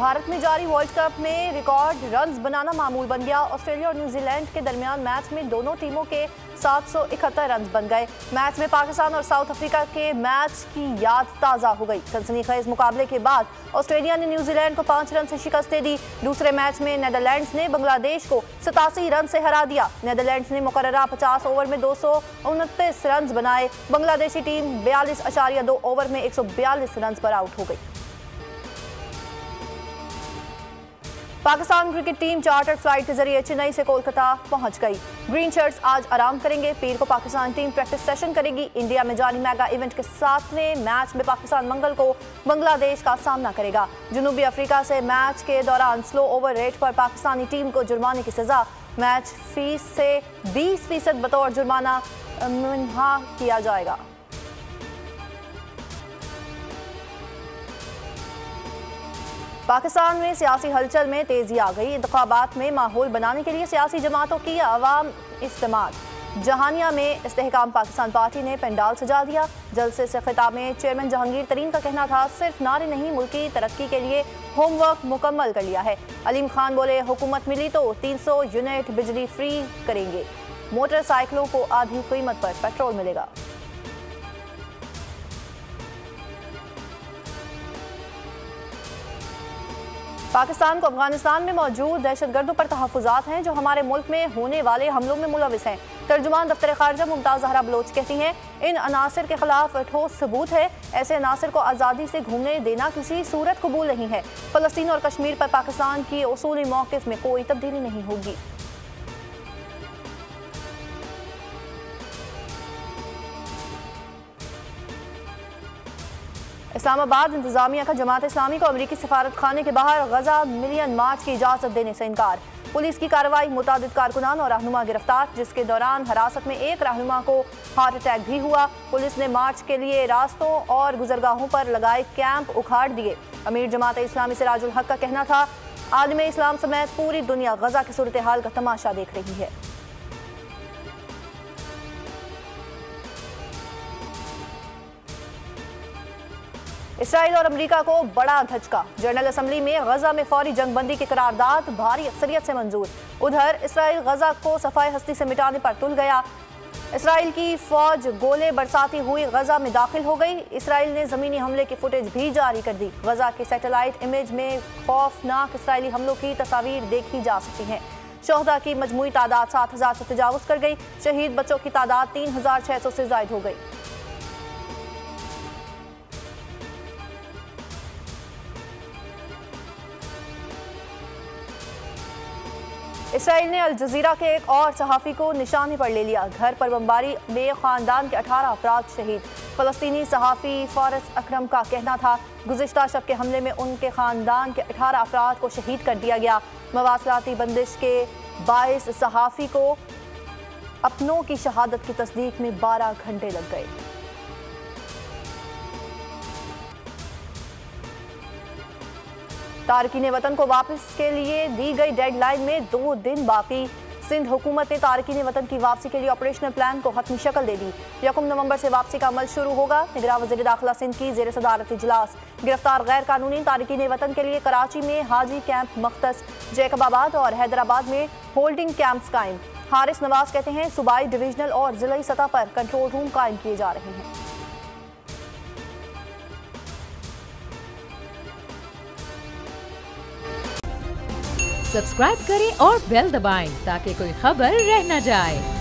भारत में जारी world cup में रिकॉर्ड रन्स बनाना मामूल बन गया। ऑस्ट्रेलिया और न्यूजीलैंड के दरमियान मैच में दोनों टीमों के 771 रन बन गए। मैच में पाकिस्तान और साउथ अफ्रीका के मैच की याद ताज़ा हो गई। सनसनीखेज मुकाबले के बाद ऑस्ट्रेलिया ने न्यूजीलैंड को 5 रन से शिकस्त दे दी। दूसरे मैच में नीदरलैंड्स ने बांग्लादेश को 87 रन से हरा दिया। नीदरलैंड्स ने मुकर्ररा 50 ओवर में 229 रन बनाए। बांग्लादेशी टीम 42.2 ओवर में 142 रन पर आउट हो गई। Pakistan cricket team chartered flight के जरिए चेन्नई से कोलकाता पहुंच गई। ग्रीन शर्ट्स आज आराम करेंगे। पीर को पाकिस्तान टीम प्रैक्टिस सेशन करेगी। इंडिया में जारी मेगा इवेंट के 7वें मैच में पाकिस्तान मंगल को बांग्लादेश का सामना करेगा। जनूबी अफ्रीका से मैच के दौरान स्लो ओवर रेट पर पाकिस्तानी टीम को जुर्माने की सजा। मैच फीस से 20% बतौर जुर्माना मुनहा किया जाएगा। पाकिस्तान में सियासी हलचल में तेजी आ गई। इंतखाबात में माहौल बनाने के लिए सियासी जमातों की अवाम इस्तेमाल। जहानिया में इस्तेहकाम पाकिस्तान पार्टी ने पंडाल सजा दिया। जलसे से खिताब में चेयरमैन जहांगीर तरीन का कहना था, सिर्फ नारे नहीं, मुल्की तरक्की के लिए होमवर्क मुकम्मल कर लिया है। अलीम खान बोले, हुकूमत मिली तो 300 यूनिट बिजली फ्री करेंगे। मोटरसाइकिलों को आधी कीमत पर पेट्रोल मिलेगा। पाकिस्तान को अफगानिस्तान में मौजूद दहशतगर्दों पर तहफ़्फ़ुज़ात हैं जो हमारे मुल्क में होने वाले हमलों में मुलविस हैं। तर्जुमान दफ्तर ख़ारजा मुमताज़ ज़हरा बलोच कहती हैं, इन अनासर के खिलाफ ठोस सबूत है। ऐसे अनासर को आज़ादी से घूमने देना किसी सूरत कबूल नहीं है। फ़लस्तीन और कश्मीर पर पाकिस्तान की उसूली मौक़िफ़ में कोई तब्दीली नहीं होगी। इस्लामाबाद इंतजामिया का जमात इस्लामी को अमरीकी सफारत खाने के बाहर गजा मिलियन मार्च की इजाज़त देने से इनकार। पुलिस की कार्रवाई, मुतादिद कारकुनान और रहनुमा गिरफ्तार, जिसके दौरान हिरासत में एक रहनुमा को हार्ट अटैक भी हुआ। पुलिस ने मार्च के लिए रास्तों और गुजरगाहों पर लगाए कैंप उखाड़ दिए। अमीर जमात इस्लामी सिराजुल हक का कहना था, आलम इस्लाम समेत पूरी दुनिया गजा की सूरत हाल का तमाशा देख रही है। इसराइल और अमेरिका को बड़ा धचका। जनरल असम्बली में गजा में फौरी जंगबंदी की करारदाद भारी अक्सरियत से मंजूर। उधर इसराइल गजा को सफाई हस्ती से मिटाने पर तुल गया। इसराइल की फौज गोले बरसाती हुई गजा में दाखिल हो गई। इसराइल ने ज़मीनी हमले की फुटेज भी जारी कर दी। गजा के सैटेलाइट इमेज में खौफनाक इसराइली हमलों की तस्वीर देखी जा सकती हैं। शोहदा की मजमूई तादाद 7000 से तजावुज़ कर गई। शहीद बच्चों की तादाद 3600 से ज़ायद हो गई। इसराइल ने अल जजीरा के एक और सहाफ़ी को निशाने पर ले लिया। घर पर बमबारी में ख़ानदान के 18 अफराद शहीद। फ़लस्तीनी सहाफ़ी फ़ारिस अकरम का कहना था, गुज़िश्ता शब के हमले में उनके ख़ानदान के 18 अफराद को शहीद कर दिया गया। मवासलाती बंदिश के 22 सहाफ़ी को अपनों की शहादत की तस्दीक में 12 घंटे लग गए। तारकीन वतन को वापस के लिए दी गई डेडलाइन में 2 दिन बाकी। सिंध हुकूमत ने तारकीन वतन की वापसी के लिए ऑपरेशनल प्लान को हतमी शक्ल दे दी। 1 नवंबर से वापसी का अमल शुरू होगा। निगरान वज़ीर दाखिला सिंध की ज़ेर सदारत इजलास। गिरफ्तार गैर कानूनी तारकीन वतन के लिए कराची में हाजी कैंप मख्तस, जैकबाबाद और हैदराबाद में होल्डिंग कैंप्स कायम। हारिस नवाज कहते हैं, सूबाई, डिवीजनल और जिलाई सतह पर कंट्रोल रूम कायम किए जा रहे हैं। सब्सक्राइब करें और बेल दबाएं ताकि कोई खबर रह न जाए।